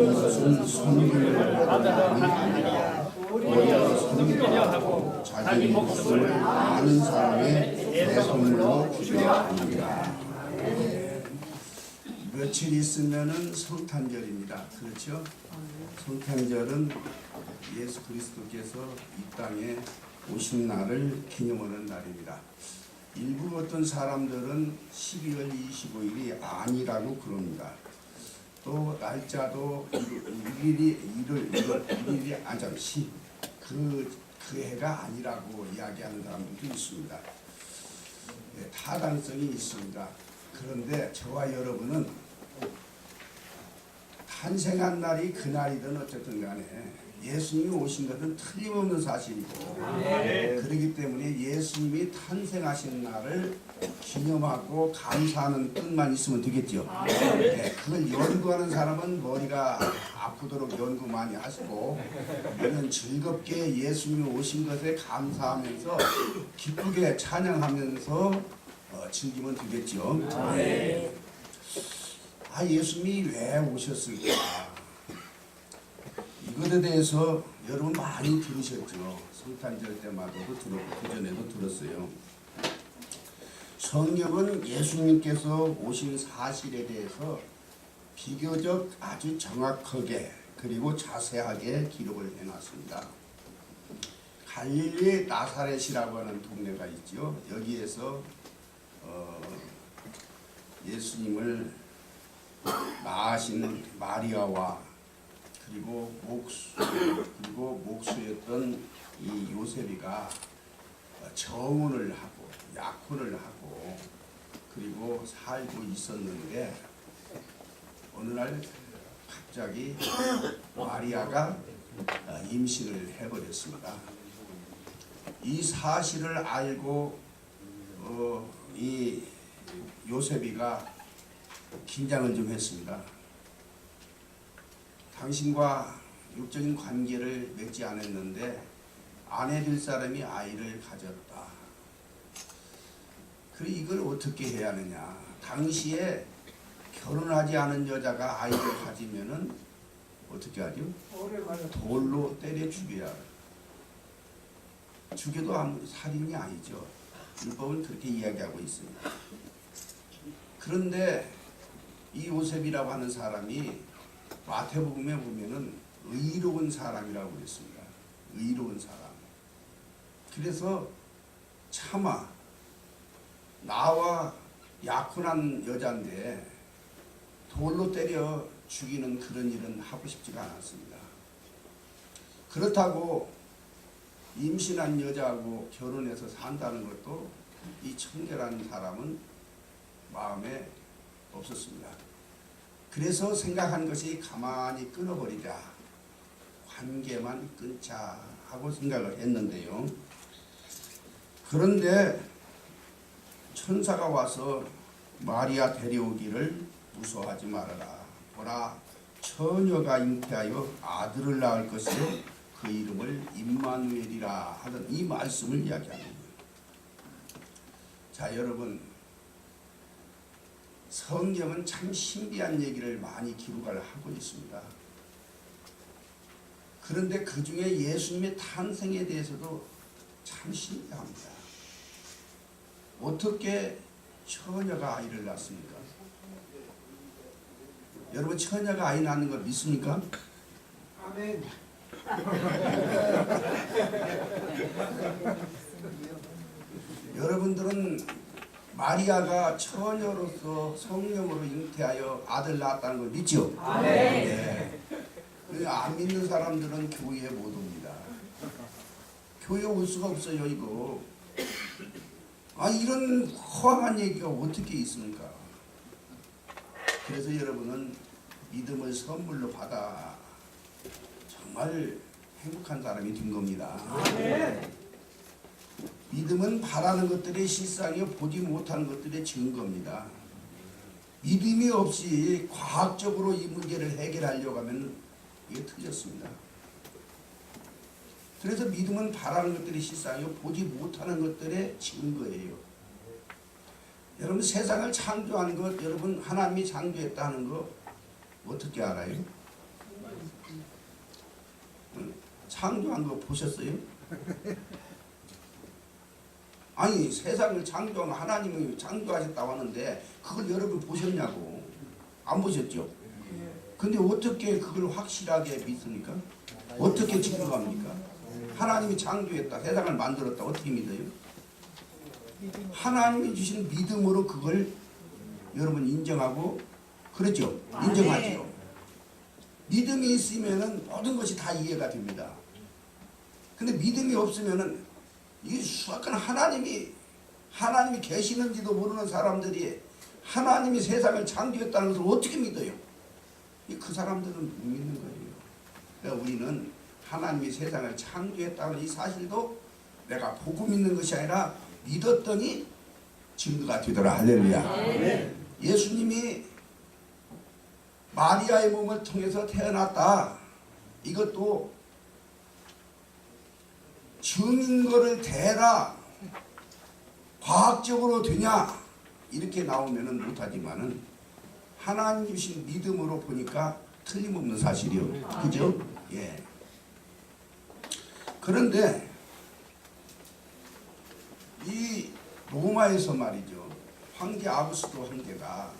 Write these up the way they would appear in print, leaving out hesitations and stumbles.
이것은 선물을 받아 자기 목숨을 많은 사람의 대선물로 주려 합니다. 며칠 있으면은 성탄절입니다. 그렇죠? 성탄절은 예수 그리스도께서 이 땅에 오신 날을 기념하는 날입니다. 일부 어떤 사람들은 12월 25일이 아니라고 그럽니다. 또 날짜도 1일이 아잠시 그 해가 아니라고 이야기하는 사람들도 있습니다. 네, 타당성이 있습니다. 그런데 저와 여러분은 탄생한 날이 그날이든 어쨌든 간에 예수님이 오신 것은 틀림없는 사실이고, 그렇기 때문에 예수님이 탄생하신 날을 기념하고 감사하는 뜻만 있으면 되겠죠. 네, 그걸 연구하는 사람은 머리가 아프도록 연구 많이 하시고, 우리는 즐겁게 예수님이 오신 것에 감사하면서 기쁘게 찬양하면서 즐기면 되겠죠. 예수님이 왜 오셨을까? 이것에 대해서 여러분 많이 들으셨죠. 성탄절 때마다도 들었고 그전에도 들었어요. 성경은 예수님께서 오신 사실에 대해서 비교적 아주 정확하게 그리고 자세하게 기록을 해놨습니다. 갈릴리 나사렛이라고 하는 동네가 있죠. 여기에서 예수님을 낳으신 마리아와 그리고 목수였던 이 요셉이가 정혼을 하고 약혼을 하고 그리고 살고 있었는데, 어느 날 갑자기 마리아가 임신을 해버렸습니다. 이 사실을 알고 이 요셉이가 긴장을 좀 했습니다. 당신과 육적인 관계를 맺지 않았는데 아내 될 사람이 아이를 가졌다. 그래 이걸 어떻게 해야 하느냐. 당시에 결혼하지 않은 여자가 아이를 가지면은 어떻게 하죠? 돌로 때려 죽여야. 죽여도 살인이 아니죠. 율법은 그렇게 이야기하고 있습니다. 그런데 이 요셉이라고 하는 사람이 마태복음에 보면은 의로운 사람이라고 그랬습니다. 의로운 사람. 그래서 차마 나와 약혼한 여자인데 돌로 때려 죽이는 그런 일은 하고 싶지가 않았습니다. 그렇다고 임신한 여자하고 결혼해서 산다는 것도 이 청결한 사람은 마음에 없었습니다. 그래서 생각한 것이 가만히 끊어버리자, 관계만 끊자 하고 생각을 했는데요. 그런데 천사가 와서 마리아 데려오기를 무서워하지 말아라. 보라, 처녀가 잉태하여 아들을 낳을 것이요 그 이름을 임마누엘이라 하던 이 말씀을 이야기하는 거예요. 자, 여러분, 성경은 참 신비한 얘기를 많이 기록을 하고 있습니다. 그런데 그 중에 예수님의 탄생에 대해서도 참 신비합니다. 어떻게 처녀가 아이를 낳습니까? 여러분, 처녀가 아이 낳는 거 믿습니까? 아멘. 여러분들은 마리아가 처녀로서 성령으로 잉태하여 아들 낳았다는 걸 믿죠? 네. 안 믿는 사람들은 교회에 못 옵니다. 교회 올 수가 없어요, 이거. 이런 허황한 얘기가 어떻게 있습니까? 그래서 여러분은 믿음을 선물로 받아 정말 행복한 사람이 된 겁니다. 믿음은 바라는 것들의 실상이요 보지 못하는 것들의 증거입니다. 믿음이 없이 과학적으로 이 문제를 해결하려고 하면 이게 틀렸습니다. 그래서 믿음은 바라는 것들의 실상이요 보지 못하는 것들의 증거예요. 여러분, 세상을 창조한 것, 여러분 하나님이 창조했다는 거 어떻게 알아요? 창조한 거 보셨어요? 아니 세상을 창조한 하나님이 창조하셨다고 하는데 그걸 여러분 보셨냐고. 안 보셨죠? 근데 어떻게 그걸 확실하게 믿습니까? 어떻게 증거합니까? 하나님이 창조했다, 세상을 만들었다, 어떻게 믿어요? 하나님이 주신 믿음으로 그걸 여러분 인정하고, 그렇죠? 인정하죠. 믿음이 있으면은 모든 것이 다 이해가 됩니다. 근데 믿음이 없으면은 이 수학은 하나님이 계시는지도 모르는 사람들이 하나님이 세상을 창조했다는 것을 어떻게 믿어요? 그 사람들은 못 믿는 거예요. 그러니까 우리는 하나님이 세상을 창조했다는 이 사실도 내가 보고 믿는 것이 아니라 믿었더니 증거가 되더라. 할렐루야. 예수님이 마리아의 몸을 통해서 태어났다. 이것도 증거를 대라. 과학적으로 되냐? 이렇게 나오면은 못하지만은 하나님 주신 믿음으로 보니까 틀림없는 사실이요. 그죠? 예. 그런데 이 로마에서 말이죠. 황제 아구스도 황제가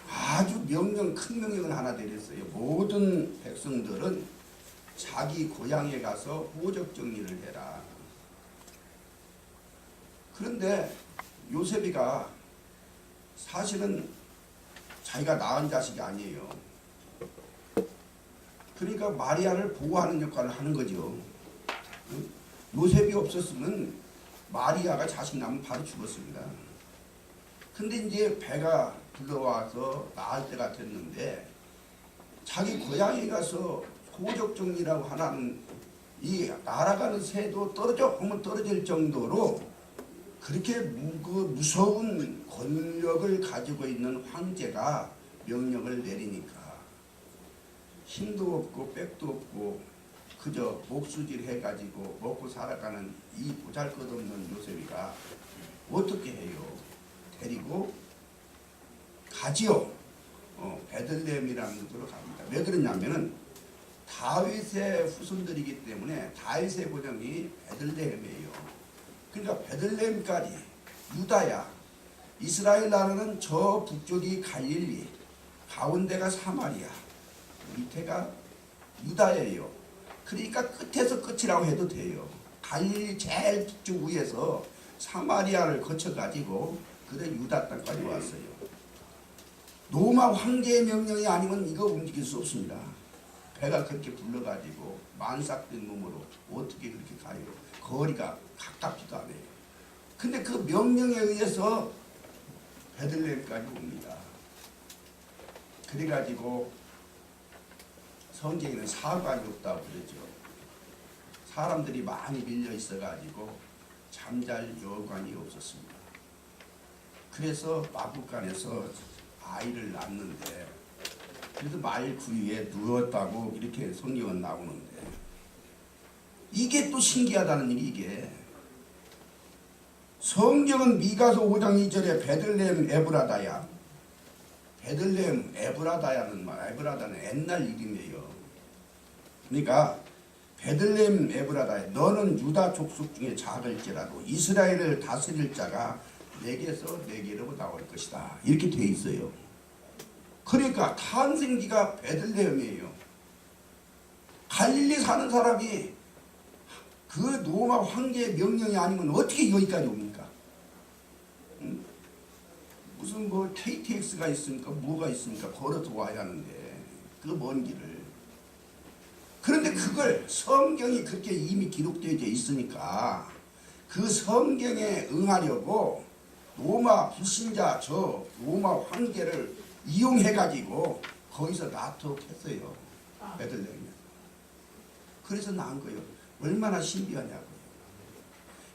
아주 큰 명령을 하나 내렸어요. 모든 백성들은 자기 고향에 가서 호적 정리를 해라. 그런데 요셉이가 사실은 자기가 낳은 자식이 아니에요. 그러니까 마리아를 보호하는 역할을 하는 거죠. 요셉이 없었으면 마리아가 자식 낳으면 바로 죽었습니다. 근데 이제 배가 불러와서 낳을 때가 됐는데 자기 고향에 가서 호적 정리라고 하는 이 날아가는 새도 떨어질 정도로 그렇게 무서운 권력을 가지고 있는 황제가 명령을 내리니까 힘도 없고 백도 없고 그저 목수질 해가지고 먹고 살아가는 이 보잘것없는 요셉이가 어떻게 해요? 데리고 가지요. 베들레헴이라는 곳으로 갑니다. 왜 그러냐면은 다윗의 후손들이기 때문에 다윗의 고장이 베들레헴이에요. 그러니까 베들레헴까지 유다야. 이스라엘 나라는 저 북쪽이 갈릴리, 가운데가 사마리아, 밑에가 유다예요. 그러니까 끝에서 끝이라고 해도 돼요. 갈릴리 제일 북쪽 위에서 사마리아를 거쳐가지고 그래 유다 땅까지 왔어요. 로마 황제의 명령이 아니면 이거 움직일 수 없습니다. 배가 그렇게 불러가지고 만삭된 몸으로 어떻게 그렇게 가요? 거리가 가깝지도 않아요. 근데 그 명령에 의해서 베들레헴까지 옵니다. 그래가지고 성경에는 사관이 없다고 그러죠. 사람들이 많이 밀려 있어가지고 잠잘 여관이 없었습니다. 그래서 마구간에서 아이를 낳는데 그래서 말 구유에 누웠다고 이렇게 성경은 나오는데 이게 또 신기하다는 일이 이게 성경은 미가서 5장 2절에 베들레헴 에브라다야. 베들레헴 에브라다야는 말, 에브라다는 옛날 이름이에요. 그러니까 베들레헴 에브라다야 너는 유다 족속 중에 작을지라도 이스라엘을 다스릴 자가 내게서 내게로 나올 것이다. 이렇게 돼 있어요. 그러니까 탄생지가 베들레헴이에요. 갈릴리 사는 사람이 그 로마 황제의 명령이 아니면 어떻게 여기까지 옵니까? 무슨 뭐 KTX가 있으니까 뭐가 있으니까 걸어서 와야 하는데 그 먼 길을. 그런데 그걸 성경이 그렇게 이미 기록되어 있으니까 그 성경에 응하려고 로마 불신자 저 로마 황제를 이용해가지고 거기서 낳도록 했어요. 베들레헴에. 그래서 낳은 거예요. 얼마나 신비하냐고요.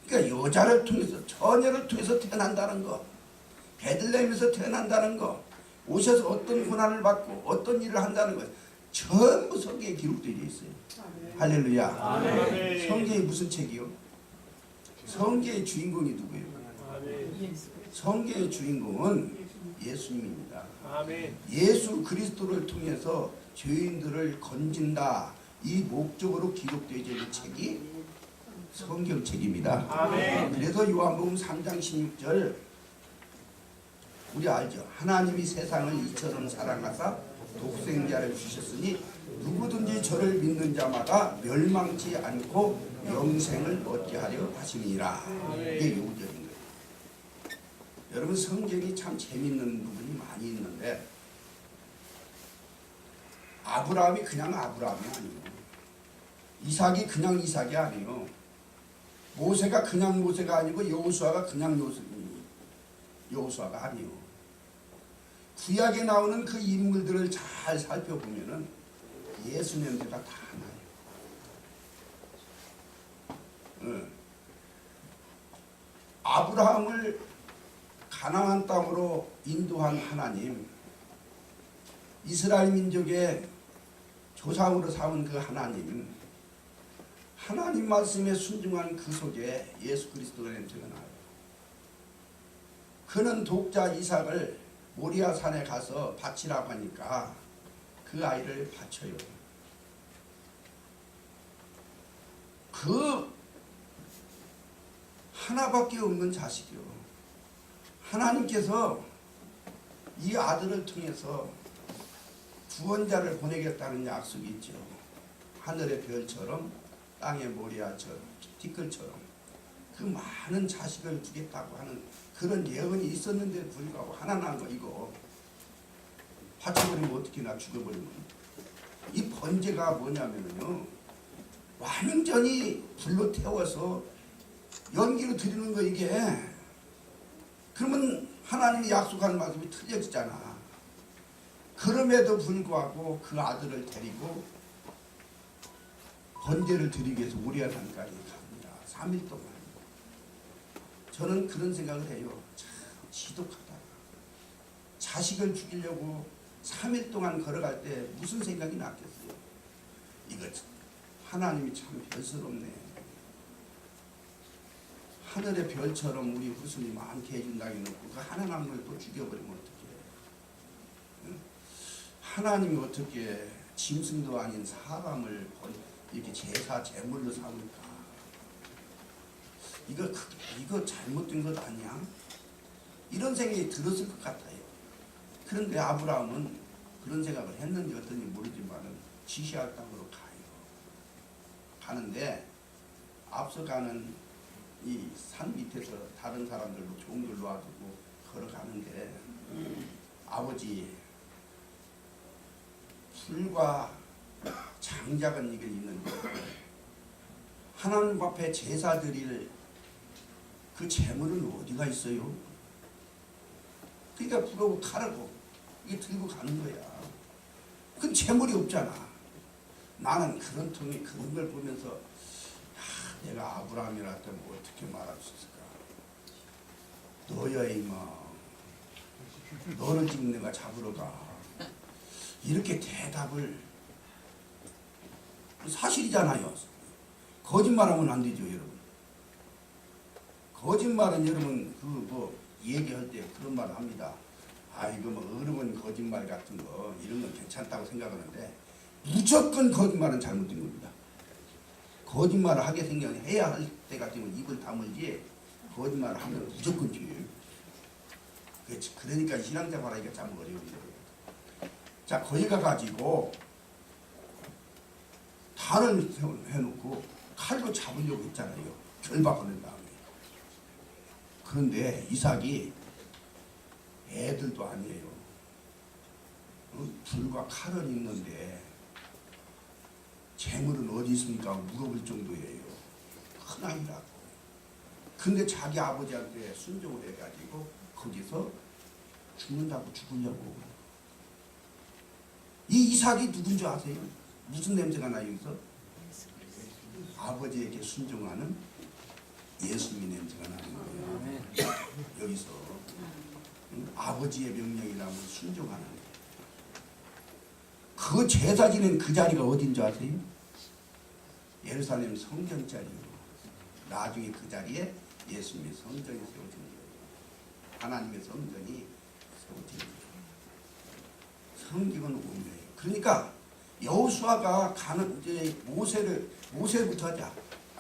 그러니까 여자를 통해서 처녀를 통해서 태어난다는 거, 베들레헴에서 태어난다는 거, 오셔서 어떤 고난을 받고 어떤 일을 한다는 거 전부 성경에 기록되어 있어요. 아멘. 할렐루야. 아멘. 성경이 무슨 책이요? 성경의 주인공이 누구예요? 아멘. 성경의 주인공은 예수님입니다. 아멘. 예수 그리스도를 통해서 죄인들을 건진다. 이 목적으로 기록되어져 있는 책이 성경책입니다. 아멘. 그래서 요한복음 3장 16절 우리 알죠? 하나님이 세상을 이처럼 사랑하사 독생자를 주셨으니 누구든지 저를 믿는 자마다 멸망치 않고 영생을 얻게 하려 하심이라. 이게 요절인 거예요. 여러분 성경이 참 재밌는 부분이 많이 있는데 아브라함이 그냥 아브라함이 아니에요. 이삭이 그냥 이삭이 아니에요. 모세가 그냥 모세가 아니고 여호수아가 그냥 여호수아가 아니에요. 구약에 나오는 그 인물들을 잘 살펴보면은 예수 냄새가 다 나요. 아브라함을 가나안 땅으로 인도한 하나님, 이스라엘 민족의 조상으로 삼은 그 하나님, 하나님 말씀에 순종한 그 속에 예수 그리스도가 냄새가 나요. 그는 독자 이삭을 모리아 산에 가서 바치라고 하니까 그 아이를 바쳐요. 그 하나밖에 없는 자식이요. 하나님께서 이 아들을 통해서 구원자를 보내겠다는 약속이 있죠. 하늘의 별처럼 땅의 모리아처럼 티끌처럼 그 많은 자식을 주겠다고 하는 그런 예언이 있었는데 불구하고 하나 난 거 이거 바쳐버리면 어떻게나 죽여버리면 이 번제가 뭐냐면요 완전히 불로 태워서 연기로 드리는 거 이게. 그러면 하나님이 약속하는 말씀이 틀려지잖아. 그럼에도 불구하고 그 아들을 데리고 번제를 드리기 위해서 모리아산까지 갑니다. 3일 동안. 저는 그런 생각을 해요. 참 지독하다. 자식을 죽이려고 3일 동안 걸어갈 때 무슨 생각이 났겠어요. 이거 하나님이 참 별스럽네. 하늘의 별처럼 우리 후손이 많게 해준다 해놓고 그 하나 남은 걸 또 죽여버리면 어떡해. 하나님이 어떻게 짐승도 아닌 사람을 이렇게 제사 제물로 삼을까. 이거 잘못된 것 아니야? 이런 생각이 들었을 것 같아요. 그런데 아브라함은 그런 생각을 했는지 어떤지 모르지만 지시할 땅으로 가요. 가는데 앞서가는 이 산 밑에서 다른 사람들도 종들 놔두고 걸어가는데 아버지 풀과 장작은 이게 있는데 하나님 앞에 제사 드릴 그 재물은 어디가 있어요? 그러니까 불하고 칼하고 이게 들고 가는 거야. 그건 재물이 없잖아. 나는 그런 통에 그런 걸 보면서 내가 아브라함이라면 어떻게 말할 수 있을까? 너야 이마, 너를 지금 내가 잡으러 가. 이렇게 대답을 사실이잖아요. 거짓말하면 안 되죠, 여러분. 거짓말은 여러분 그 뭐 얘기할 때 그런 말을 합니다. 아 이거 뭐 어려운 거짓말 같은 거 이런 건 괜찮다고 생각하는데 무조건 거짓말은 잘못된 겁니다. 거짓말을 하게 생기면 해야 할 때 같으면 입을 다물지 거짓말을 하면 무조건 뒤에요. 그러니까 신앙생활 하기가 참 어려워요. 자 거기 가가지고 단을 해놓고 칼로 잡으려고 했잖아요. 결박하는 다음에. 그런데 이삭이 애들도 아니에요. 불과 칼은 있는데 재물은 어디 있습니까? 물어볼 정도예요. 큰 아이라고. 근데 자기 아버지한테 순종을 해가지고 거기서 죽는다고 죽으려고. 이 이삭이 누군 줄 아세요? 무슨 냄새가 나요 여기서? 아버지에게 순종하는 예수님의 냄새가 나는 거예요. 여기서 아버지의 명령이라면 순종하는 거예요. 그 제사 지낸 그 자리가 어딘 줄 아세요? 예루살렘 성전 자리요. 나중에 그 자리에 예수님의 성전이 세워진 거예요. 하나님의 성전이 세워진 거예요. 성경은 오묘해요. 그러니까 여호수아가 가는 이제 모세부터 하자.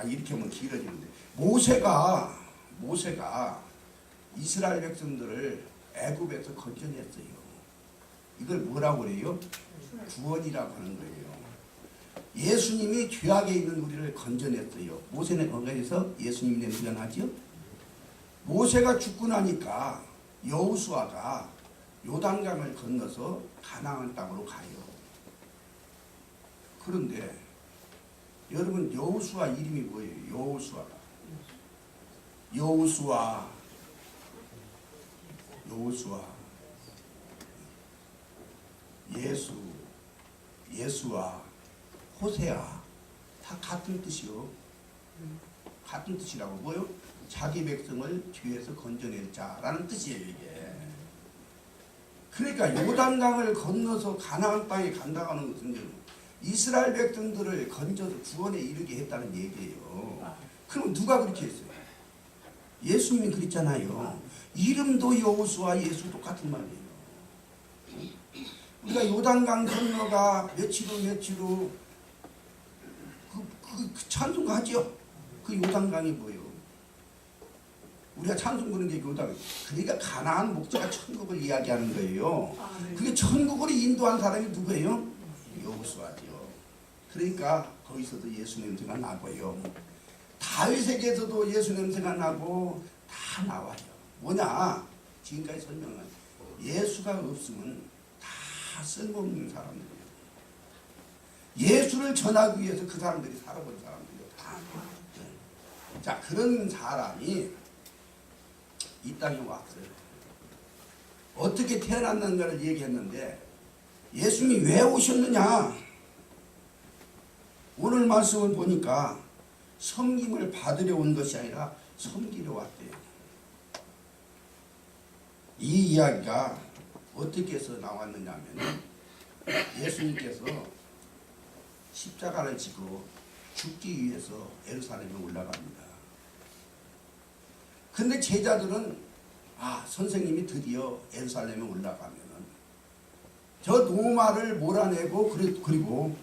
이렇게 하면 길어지는데 모세가 이스라엘 백성들을 애굽에서 건져냈어요. 이걸 뭐라고 그래요? 구원이라고 하는 거예요. 예수님이 죄악에 있는 우리를 건져냈어요. 모세는 건강해서 예수님이 구원하지요. 모세가 죽고 나니까 여호수아가 요단강을 건너서 가나안 땅으로 가요. 그런데 여러분 여호수아 이름이 뭐예요? 여호수아 예수와 호세아 다 같은 뜻이요. 같은 뜻이라고. 뭐요? 자기 백성을 죄에서 건져낼 자라는 뜻이에요 이게. 그러니까 요단강을 건너서 가나안 땅에 간다고 하는 것은 이스라엘 백성들을 건져서 구원에 이르게 했다는 얘기예요. 그럼 누가 그렇게 했어요? 예수님이 그랬잖아요. 이름도 여호수아 예수 똑같은 말이에요. 우리가 요단강 건너가 며칠 후 그 찬송하죠. 그 요단강이 뭐예요? 우리가 찬송 부르는 게 요단. 그러니까 가나안 목자가 천국을 이야기하는 거예요. 그게 천국으로 인도한 사람이 누구예요? 여호수아죠. 그러니까 거기서도 예수 냄새가 나고요. 다윗에게서도 예수 냄새가 나고 다 나와요. 뭐냐? 지금까지 설명한 예수가 없으면 다 쓸모없는 사람들이에요. 예수를 전하기 위해서 그 사람들이 살아본 사람들이에요. 다. 자, 그런 사람이 이 땅에 왔어요. 어떻게 태어났는가를 얘기했는데 예수님이 왜 오셨느냐? 오늘 말씀을 보니까 섬김을 받으려 온 것이 아니라 섬기려 왔대요. 이 이야기가 어떻게 해서 나왔느냐 하면 예수님께서 십자가를 지고 죽기 위해서 예루살렘에 올라갑니다. 근데 제자들은 선생님이 드디어 예루살렘에 올라가면은 저 로마를 몰아내고 그리고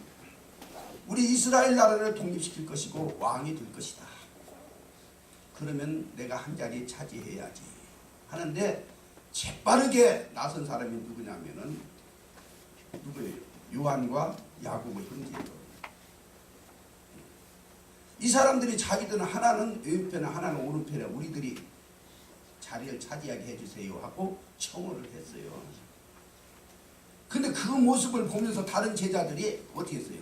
우리 이스라엘 나라를 독립시킬 것이고 왕이 될 것이다. 그러면 내가 한 자리 차지해야지 하는데 재빠르게 나선 사람이 누구냐면은 누구예요? 요한과 야고보의 형제예요. 이 사람들이 자기들은 하나는 왼편에 하나는 오른편에 우리들이 자리를 차지하게 해주세요 하고 청원을 했어요. 근데 그 모습을 보면서 다른 제자들이 어떻게 했어요?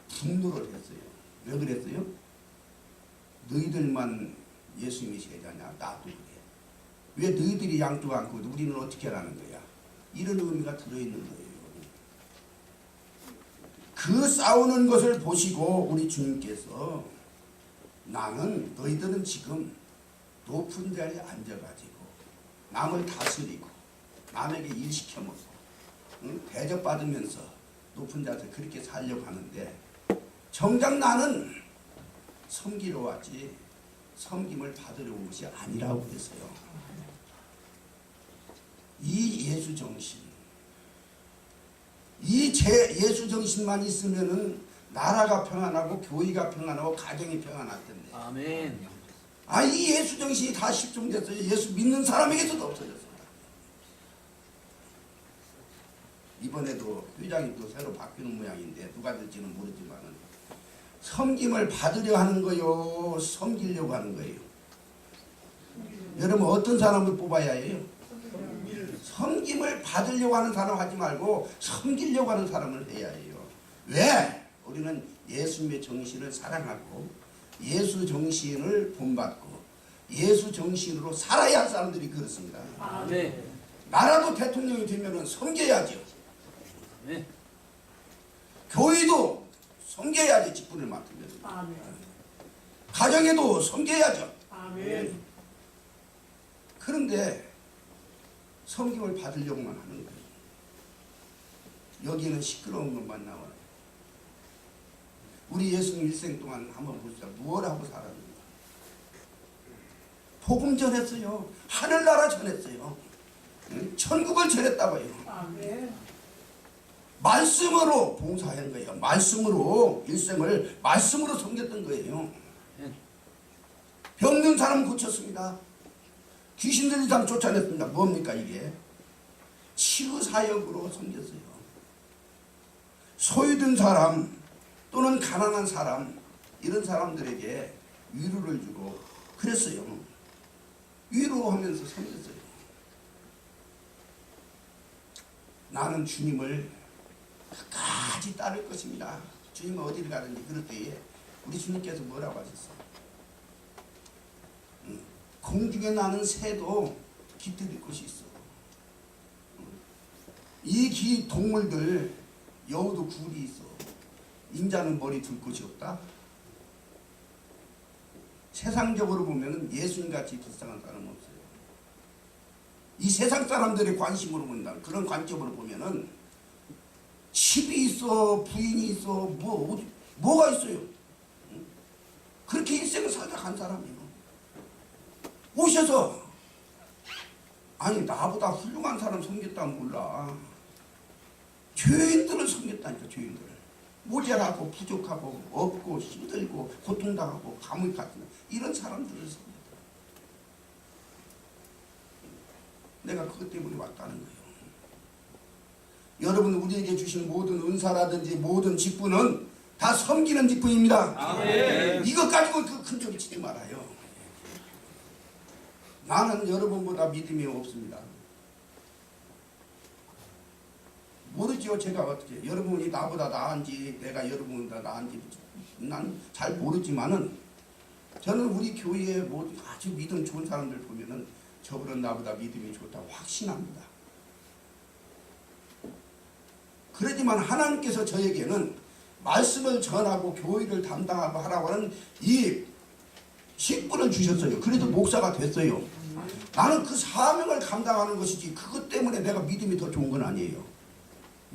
분노를 했어요. 왜 그랬어요? 너희들만 예수님이 제자냐? 나도 그래. 왜 너희들이 양쪽 않고 우리는 어떻게 하라는 거야? 이런 의미가 들어있는 거예요. 그 싸우는 것을 보시고 우리 주님께서 나는 너희들은 지금 높은 자리에 앉아가지고 남을 다스리고 남에게 일 시켜먹고 대접받으면서 높은 자세 그렇게 살려고 하는데 정작 나는 섬기러 왔지 섬김을 받으러 온 것이 아니라고 그랬어요. 이 예수 정신, 이 예수 정신만 있으면은 나라가 평안하고 교회가 평안하고 가정이 평안할 텐데. 아멘. 이 예수 정신이 다 실종됐어요. 예수 믿는 사람에게서도 없어졌어요. 이번에도 회장이 또 새로 바뀌는 모양인데 누가 될지는 모르지만은 섬김을 받으려 하는 거요, 섬기려고 하는 거예요. 여러분 어떤 사람을 뽑아야 해요? 섬김을 받으려고 하는 사람 하지 말고 섬기려고 하는 사람을 해야 해요. 왜? 우리는 예수님의 정신을 사랑하고 예수 정신을 본받고 예수 정신으로 살아야 할 사람들이 그렇습니다. 네. 나라도 대통령이 되면 섬겨야죠. 네. 교회도 섬겨야지 직분을 맡으면. 아멘. 가정에도 섬겨야죠. 아멘. 그런데 섬김을 받으려고만 하는 거예요. 여기는 시끄러운 것만 나와요. 우리 예수님 일생 동안 한번 보시자. 무엇 하고 살았는가? 복음 전했어요. 하늘나라 전했어요. 천국을 전했다고요. 아멘. 말씀으로 봉사한 거예요. 말씀으로 일생을 말씀으로 섬겼던 거예요. 병든 사람 고쳤습니다. 귀신 들린 사람 쫓아냈습니다. 뭡니까 이게? 치유사역으로 섬겼어요. 소유된 사람 또는 가난한 사람 이런 사람들에게 위로를 주고 그랬어요. 위로하면서 섬겼어요. 나는 주님을 끝까지 따를 것입니다. 주님은 어디를 가든지 그럴 때에 우리 주님께서 뭐라고 하셨어요? 공중에 나는 새도 깃들일 곳이 있어. 이 동물들 여우도 굴이 있어. 인자는 머리 둘 곳이 없다. 세상적으로 보면 예수님같이 불쌍한 사람은 없어요. 이 세상 사람들의 관심으로 본다. 그런 관점으로 보면은 집이 있어, 부인이 있어, 뭐가 있어요? 그렇게 일생을 살다 간 사람이에요. 오셔서 아니 나보다 훌륭한 사람 섬겼다면 몰라. 죄인들을 섬겼다니까. 죄인들을 모자라고 부족하고 없고 힘들고 고통당하고 감옥 같은 이런 사람들을 섬겼다. 내가 그것 때문에 왔다는 거예요. 여러분 우리에게 주신 모든 은사라든지 모든 직분은 다 섬기는 직분입니다. 아멘. 이것 가지고 그 큰 소리 치지 말아요. 나는 여러분보다 믿음이 없습니다. 모르지요. 제가 어떻게 여러분이 나보다 나은지 내가 여러분보다 나은지 난 잘 모르지만은 저는 우리 교회에 뭐 아주 믿음 좋은 사람들 보면은 저분은 나보다 믿음이 좋다고 확신합니다. 그러지만 하나님께서 저에게는 말씀을 전하고 교회를 담당하고 하라고 하는 이 식분을 주셨어요. 그래도 목사가 됐어요. 나는 그 사명을 감당하는 것이지 그것 때문에 내가 믿음이 더 좋은 건 아니에요.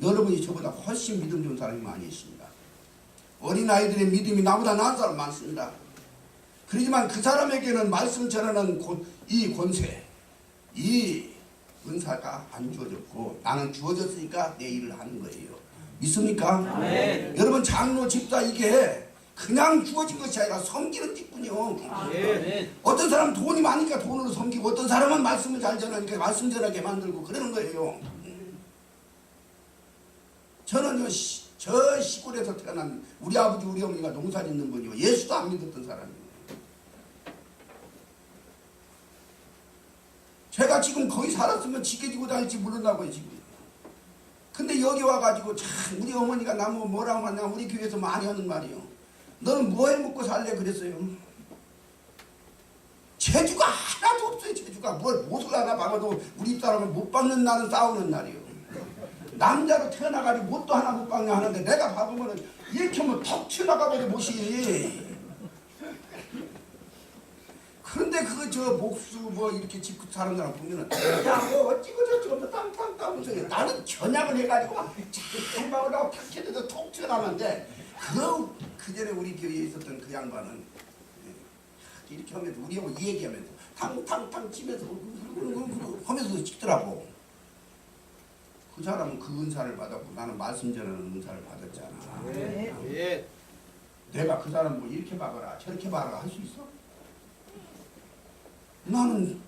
여러분이 저보다 훨씬 믿음 좋은 사람이 많이 있습니다. 어린아이들의 믿음이 나보다 나은 사람 많습니다. 그렇지만 그 사람에게는 말씀 전하는 이 권세, 이 은사가 안 주어졌고 나는 주어졌으니까 내 일을 하는 거예요. 믿습니까? 네. 여러분 장로 집사 이게 그냥 주어진 것이 아니라 섬기는 직분이요. 네. 어떤 사람은 돈이 많으니까 돈으로 섬기고 어떤 사람은 말씀을 잘 전하니까 말씀 전하게 만들고 그러는 거예요. 저는요 저 시골에서 태어난 우리 아버지 우리 어머니가 농사 짓는 분이요 예수도 안 믿었던 사람이에요. 제가 지금 거기 살았으면 지켜지고 다닐지 모른다고요 지금. 근데 여기 와가지고 참 우리 어머니가 나뭐 뭐라고 하냐 우리 교회에서 많이 하는 말이요. 너는 뭐 해 먹고 살래 그랬어요. 재주가 하나도 없어요. 재주가 못을 하나 박아도 우리 집사람은 못 박는 날은 싸우는 날이요. 남자로 태어나가지고 못도 하나 못 박냐 하는데 내가 박으면은 이렇게 하면 턱 튀어나가버려 못이. 그런데 그거 저 목수 뭐 이렇게 짚고 사는 사람 보면은 야뭐 어찌고 저찌고 뭐 땅땅땅 하면서 나는 겨냥을 해가지고 잘 박으라고 탁 해도 톡 튀어나오는데 그 전에 우리 교회에 있었던 그 양반은 이렇게 하면서 우리하고 이 얘기하면서 탕탕탕 치면서 하면서 찍더라고. 그 사람은 그 은사를 받았고 나는 말씀 전하는 은사를 받았잖아. 예. 내가 그 사람 뭐 이렇게 박아라 저렇게 박아라 할 수 있어? 나는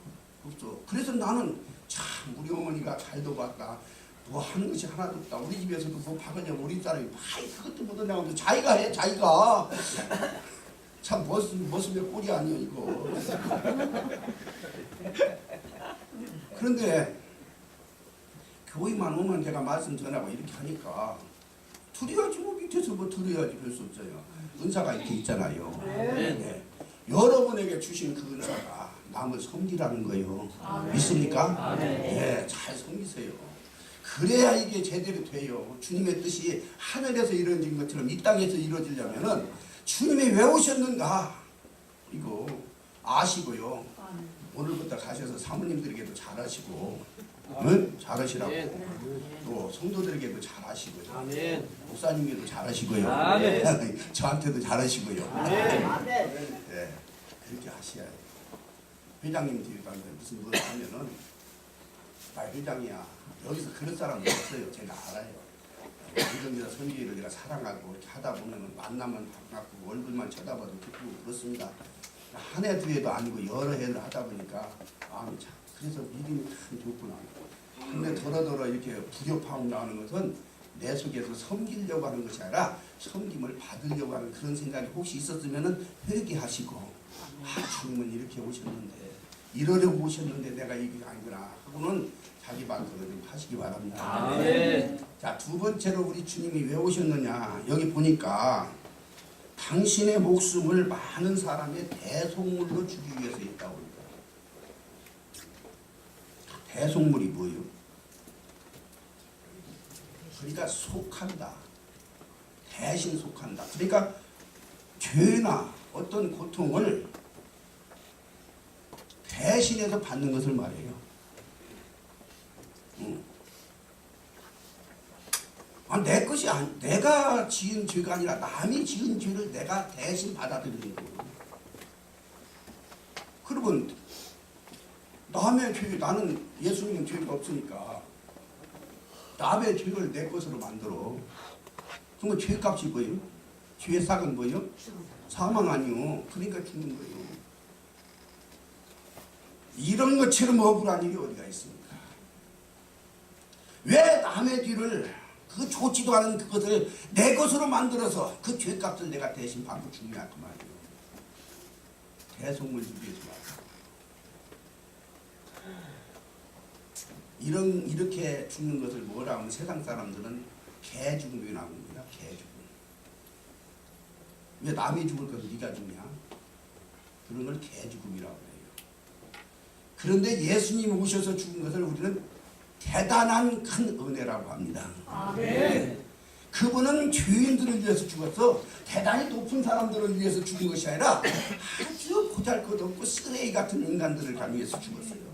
없어. 그래서 나는 참 우리 어머니가 잘도 봤다. 뭐 하는 것이 하나도 없다. 우리 집에서도 뭐 박으냐고 우리 사람이 아이 그것도 못하냐고 자기가 해 자기가. 참 머슴의 꼴이 아니야 이거. 그런데 교회만 오면 제가 말씀 전하고 이렇게 하니까 들어야지 뭐 밑에서 뭐 들어야지 별 수 없어요. 은사가 이렇게 있잖아요. 네. 여러분에게 주신 그 은사가 남을 섬기라는 거예요. 믿습니까? 네, 잘 섬기세요. 그래야 이게 제대로 돼요. 주님의 뜻이 하늘에서 이루어진 것처럼 이 땅에서 이루어지려면은 주님이 왜 오셨는가 이거 아시고요. 오늘부터 가셔서 사모님들에게도 잘하시고 응? 잘하시라고 또 성도들에게도 잘하시고요. 아멘. 목사님께도 잘하시고요. 아멘. 저한테도 잘하시고요. 아멘. 네, 그렇게 하셔야 돼요. 회장님 뒤에 가서 무슨 뭘 하면은 나 회장이야. 여기서 그런 사람은 없어요. 제가 알아요. 이정자 선교회를 내가 사랑하고 이렇게 하다 보면 만나면 반갑고 얼굴만 쳐다봐도 기쁘고 그렇습니다. 한 해 두 해도 아니고 여러 해를 하다 보니까 마음이 참 그래서 믿음이 참 좋구나. 근데 더러더러 이렇게 부교파업 나오는 것은 내 속에서 섬기려고 하는 것이 아니라 섬김을 받으려고 하는 그런 생각이 혹시 있었으면은 회개하시고 주님은 이렇게 오셨는데 이러려고 오셨는데 내가 이게 아니구나 하고는 자기 반성을 좀 하시기 바랍니다. 아멘. 자, 두 번째로 우리 주님이 왜 오셨느냐 여기 보니까 당신의 목숨을 많은 사람의 대속물로 주기 위해서 있다고 합니다. 대속물이 뭐예요? 그러니까 속한다. 대신 속한다. 그러니까 죄나 어떤 고통을 대신해서 받는 것을 말해요. 내 것이 내가 지은 죄가 아니라 남이 지은 죄를 내가 대신 받아들이는 거예요. 그러면 남의 죄, 나는 예수님은 죄가 없으니까 남의 죄를 내 것으로 만들어. 그러면 죄값이 뭐예요? 죄삭은 뭐예요? 사망 아니요. 그러니까 죽는 거예요. 이런 것처럼 억울한 일이 어디가 있습니까? 왜 남의 뒤를 그 좋지도 않은 그것을 내 것으로 만들어서 그 죄값을 내가 대신 받고 죽냐 그 말이에요. 대속물 주기 위해서 이렇게 죽는 것을 뭐라 하면 세상 사람들은 개죽음이라고 합니다. 개죽음. 왜 남이 죽을 것을 네가 죽냐? 그런 걸 개죽음이라고 해요. 그런데 예수님이 오셔서 죽은 것을 우리는 대단한 큰 은혜라고 합니다. 아멘. 그분은 죄인들을 위해서 죽어서 대단히 높은 사람들을 위해서 죽은 것이 아니라 아주 보잘것없고 쓰레기 같은 인간들을 위해서 죽었어요.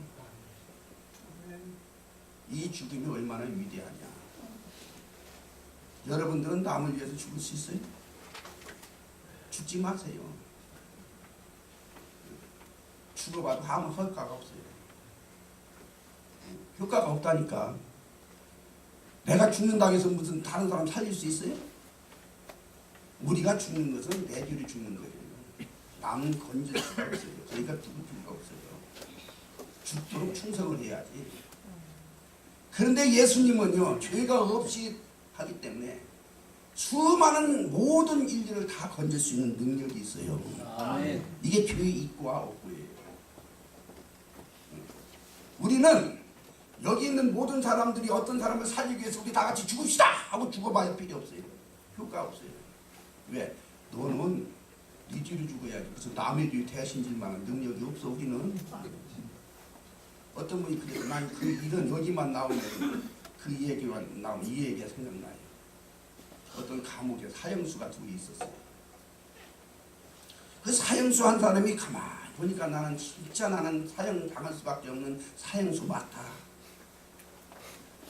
이 죽음이 얼마나 위대하냐. 여러분들은 남을 위해서 죽을 수 있어요? 죽지 마세요. 죽어봐도 아무 효과가 없어요. 효과가 없다니까. 내가 죽는다고 해서 무슨 다른 사람 살릴 수 있어요? 우리가 죽는 것은 내 뒤로 죽는 거예요. 남은 건질 수가 없어요. 그러니까 죽을 필요가 없어요. 죽도록 충성을 해야지. 그런데 예수님은요, 죄가 없이 하기 때문에 수많은 모든 인류를 다 건질 수 있는 능력이 있어요. 아멘. 이게 죄의 있고와 없고예요. 우리는 여기 있는 모든 사람들이 어떤 사람을 살리기 위해서 우리 다 같이 죽읍시다 하고 죽어봐야 필요 없어요. 효과 없어요. 왜? 너는 네 뒤로 죽어야지. 그래서 남의 뒤에 대신 질 만한 능력이 없어. 우리는 어떤 분이 그래요. 난 그 일은 여기만 나오면 그 얘기만 나오면 이 얘기가 생각나요. 어떤 감옥에 사형수가 둘이 있었어요. 그 사형수 한 사람이 가만히 보니까 나는 진짜 나는 사형 당할 수밖에 없는 사형수 맞다.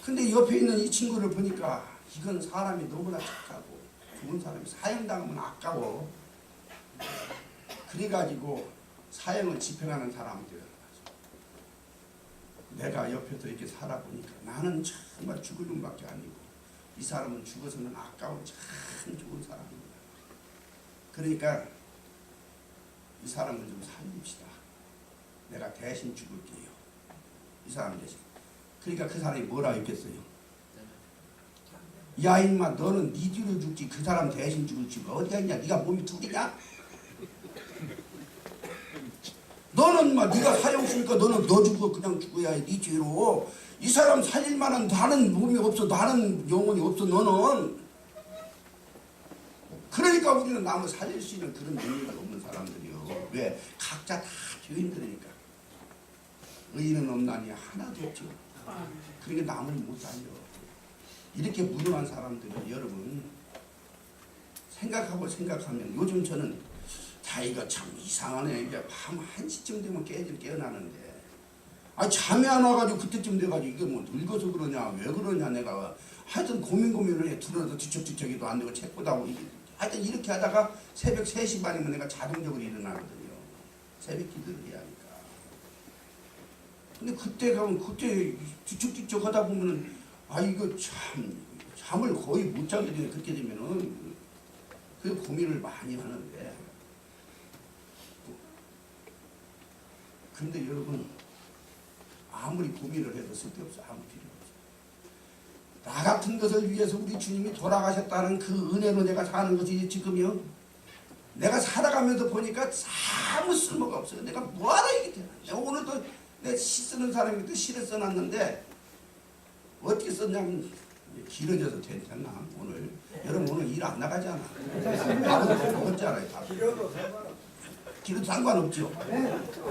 근데 옆에 있는 이 친구를 보니까 이건 사람이 너무나 착하고 좋은 사람이 사형 당하면 아까워. 그래가지고 사형을 집행하는 사람들 내가 옆에서 이렇게 살아보니까 나는 정말 죽을 놈밖에 아니고 이 사람은 죽어서는 아까운 참 좋은 사람입니다. 그러니까 이 사람을 좀 살립시다. 내가 대신 죽을게요. 이 사람 대신. 그러니까 그 사람이 뭐라 했겠어요? 야 인마 너는 네 뒤로 죽지 그 사람 대신 죽을 지가 어디가 있냐? 네가 몸이 둘이냐? 너는 막 네가 사형수니까 너는 너 죽어 그냥 죽어야 해. 네 죄로 이 사람 살릴 만한 나는 몸이 없어. 나는 영혼이 없어. 너는. 그러니까 우리는 남을 살릴 수 있는 그런 능력이 없는 사람들이요. 왜? 각자 다 죄인들이니까. 의인은 없나니 하나도 없죠. 그러니까 남을 못 살려. 이렇게 무능한 사람들은 여러분 생각하면 요즘 저는 이거 참 이상하네. 이게 밤 1시쯤 되면 깨어나는데 잠이 안 와가지고 그때쯤 돼가지고 이게 뭐 늙어서 그러냐 왜 그러냐 내가 하여튼 고민을 해. 둘러서 뒤척뒤척이도 안 되고 책 보다 보고 하여튼 이렇게 하다가 새벽 3시 반이면 내가 자동적으로 일어나거든요. 새벽 기도를 해야 하니까. 근데 그때 가면 그때 뒤척뒤척 하다 보면은 이거 참 잠을 거의 못 자게 되면 그렇게 되면은 그 고민을 많이 하는데 근데 여러분 아무리 고민을 해도 쓸데없어. 아무 필요 없어. 나 같은 것을 위해서 우리 주님이 돌아가셨다는 그 은혜로 내가 사는 것이 지금요. 내가 살아가면서 보니까 아무 쓸모가 없어요. 내가 뭐하러 이게 되나. 내가 오늘도 내 시 쓰는 사람이 또 시를 써놨는데 어떻게 썼냐면 길어져서 괜찮나 오늘. 여러분 오늘 일 안 나가잖아. 밥은 먹었잖아요. 밥. 길어도 상관없죠.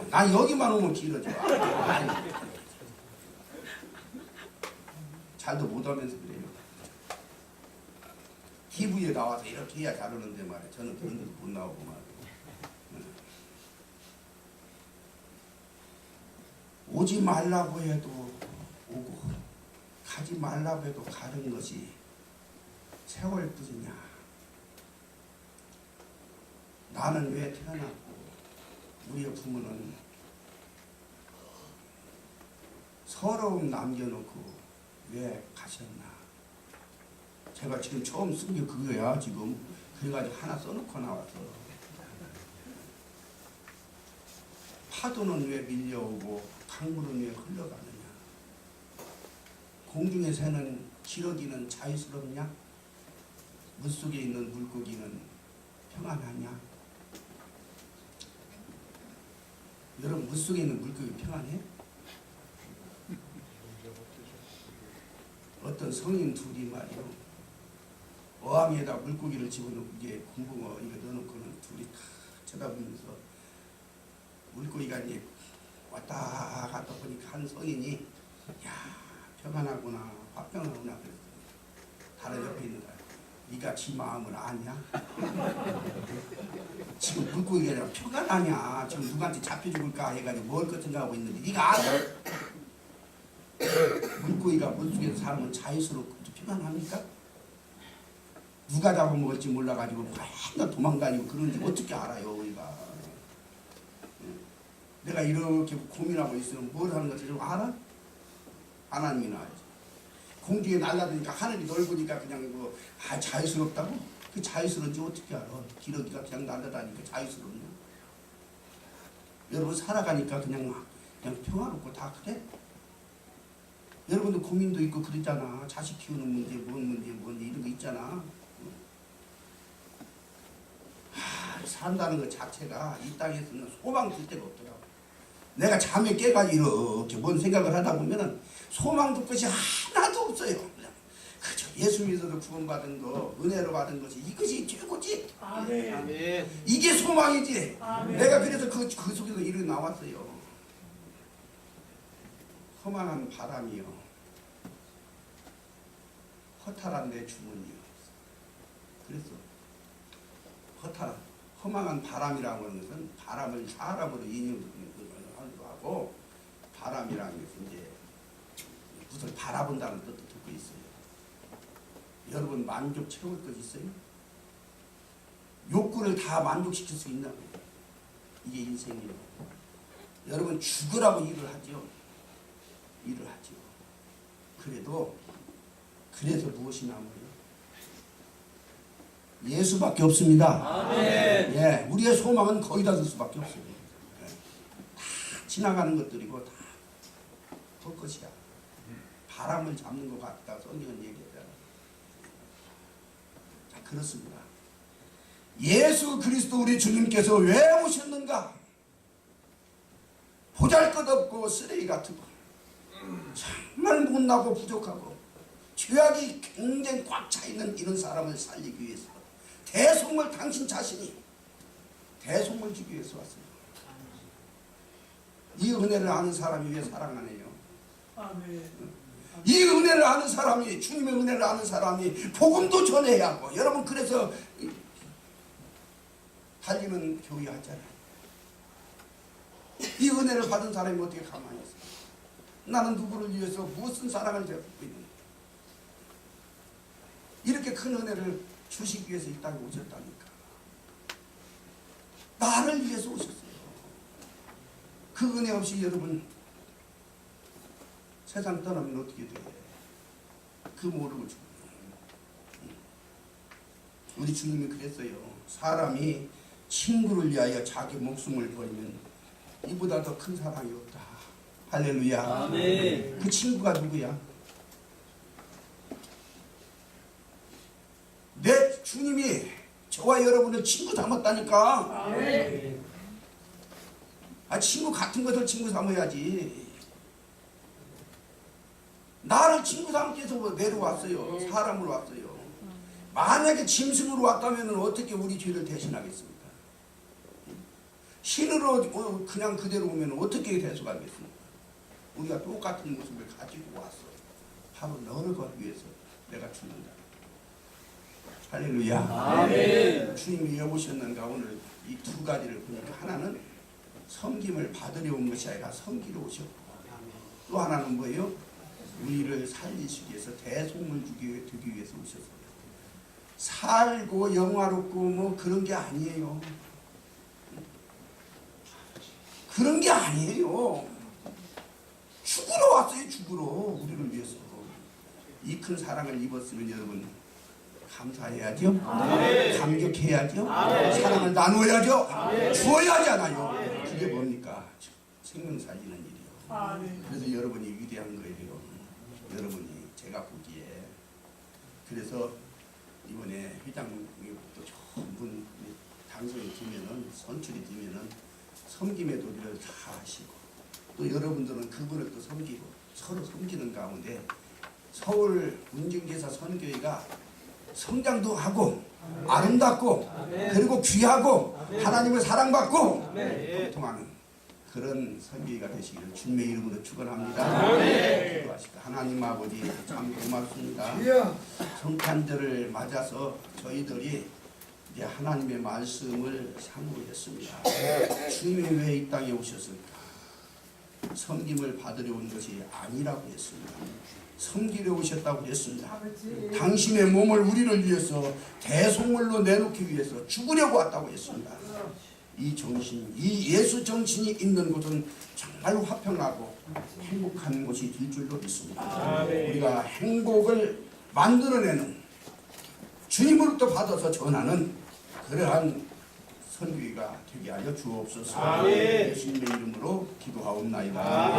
난 여기만 오면 길어져. 아니, 잘도 못하면서 그래요. TV에 나와서 이렇게 해야 잘하는데 말이야. 저는 그런 데도 못 나오고 말이야. 오지 말라고 해도 오고 가지 말라고 해도 가는 것이 세월 뿐이냐. 나는 왜 태어났고 우리의 부모는 서러움 남겨놓고 왜 가셨나. 제가 지금 처음 쓴 게 그거야. 지금 그래가지고 하나 써놓고 나와서 파도는 왜 밀려오고 강물은 왜 흘러가느냐. 공중에 새는 기러기는 자유스럽냐. 물속에 있는 물고기는 평안하냐. 여러분 물속에 있는 물고기 평안해? 어떤 성인 둘이 말이요. 어항에다 물고기를 집어넣고 이게 군붕어 이거 넣어놓고는 둘이 다 쳐다보면서 물고기가 이제 왔다 갔다 보니까 한 성인이 야 평안하구나 화평하구나 그랬더니 다른 옆에 있는 거야. 네가 지 마음을 아냐? 지금 물고기가 아니라 평안하냐? 지금 누구한테 잡혀 죽을까 해가지고 먹을 것 생각하고 있는데 네가 알아? 물고기가 물속에서 살면 자유스럽고 평안합니까? 누가 잡아먹을지 몰라가지고 맨날 도망다니고 그런지 어떻게 알아요 우리가. 내가 이렇게 고민하고 있으면 뭘 하는 건지 좀 알아? 하나님이나 알지. 공중에 날아다니까 하늘이 넓으니까 그냥 뭐 자유스럽다고? 그 자유스러운지 어떻게 알아? 기러기가 그냥 날아다니까 자유스럽냐? 여러분 살아가니까 그냥 평화롭고 다 그래? 여러분도 고민도 있고 그러잖아. 자식 키우는 문제, 뭔 이런 거 있잖아. 산다는 것 자체가 이 땅에서는 소망 줄 데가 없더라고. 내가 잠에 깨가지고 이렇게 뭔 생각을 하다 보면은 소망 줄 것이 하나도 없어요. 그저 예수 믿어서 구원받은 거, 은혜로 받은 것이 이것이 최고지. 아멘. 아멘. 이게 소망이지. 아멘. 내가 그래서 그 속에서 이렇게 나왔어요. 허망한 바람이요. 허탈한 내 주문이요. 그래서 허망한 바람이라고 하는 것은 바람을 사람으로 인용하기도 하고 바람이라는 것은 이제 무슨 바라본다는 뜻도 듣고 있어요. 여러분 만족 채울 것 있어요? 욕구를 다 만족시킬 수 있나? 이게 인생이에요. 여러분 죽으라고 일을 하죠. 일을 하죠. 그래서 무엇이 남아요? 예수밖에 없습니다. 아멘. 예, 우리의 소망은 거기다 둘 수밖에 없어요. 예, 다 지나가는 것들이고 다 헛것이야. 바람을 잡는 것 같다. 성경은 얘기했잖아. 자, 그렇습니다. 예수 그리스도 우리 주님께서 왜 오셨는가? 보잘것없고 쓰레기 같고 정말 못나고 부족하고 죄악이 굉장히 꽉 차있는 이런 사람을 살리기 위해서 대속물 당신 자신이 대속물 주기 위해서 왔어요. 이 은혜를 아는 사람이 왜 사랑하네요? 아멘. 이 은혜를 아는 사람이 주님의 은혜를 아는 사람이 복음도 전해야 하고 여러분 그래서 달리는 교회 하잖아요. 이 은혜를 받은 사람이 어떻게 가만히 있어? 나는 누구를 위해서 무슨 사랑을 제가 받고 있는가? 이렇게 큰 은혜를 주시기 위해서 이 땅에 오셨다니까. 나를 위해서 오셨어요. 그 은혜 없이 여러분 세상 떠나면 어떻게 돼? 그 모르고 죽어요. 우리 주님이 그랬어요. 사람이 친구를 위하여 자기 목숨을 버리면 이보다 더 큰 사랑이 없다. 할렐루야. 아멘. 그 친구가 누구야? 내 주님이 저와 여러분을 친구 삼았다니까. 아멘. 친구 같은 것을 친구 삼아야지. 나를 친구 삼기 위해서 내려왔어요. 사람으로 왔어요. 만약에 짐승으로 왔다면 어떻게 우리 죄를 대신하겠습니까? 신으로 그냥 그대로 오면 어떻게 대속하겠습니까? 우리가 똑같은 모습을 가지고 왔어. 바로 너를 걸기 위해서 내가 죽는다. 할렐루야. 아멘. 주님이 여보셨는가 오늘 이 두 가지를 보니까 하나는 섬김을 받으려 온 것이 아니라 섬기러 오셨고 또 하나는 뭐예요? 우리를 살리시기 위해서 대속물 주기 위해서 오셨어요. 살고 영화롭고 뭐 그런 게 아니에요. 그런 게 아니에요. 죽으러 왔어요. 죽으러 우리를 위해서. 이 큰 사랑을 입었으면 여러분 감사해야죠. 감격해야죠. 사랑을 나누어야죠. 주어야 하잖아요. 그게 뭡니까? 생명 살리는 일이요. 그래서 여러분이 위대한 거예요. 여러분이 제가 보기에. 그래서 이번에 회장님부터 전부 당선이 되면은 선출이 되면은 섬김의 도리를 다 하시고 또 여러분들은 그분을 또 섬기고 서로 섬기는 가운데 서울 문진교사 선교회가 성장도 하고 아름답고 그리고 귀하고 하나님을 사랑받고 통하는 그런 선교회가 되시기를 주님의 이름으로 축원합니다. 기도하시다. 하나님 아버지 참 고맙습니다. 성탄절을 맞아서 저희들이 이제 하나님의 말씀을 사모했습니다. 주님이 왜 이 땅에 오셨을까? 섬김을 받으려 온 것이 아니라고 했습니다. 섬기려 오셨다고 했습니다. 당신의 몸을 우리를 위해서 대속물로 내놓기 위해서 죽으려고 왔다고 했습니다. 이 정신, 이 예수 정신이 있는 곳은 정말로 화평하고 행복한 곳이 될 줄로 믿습니다. 우리가 행복을 만들어내는 주님으로부터 받아서 전하는 그러한 선교회가 되게 하여 주옵소서. 예수님의 이름으로 기도하옵나이다.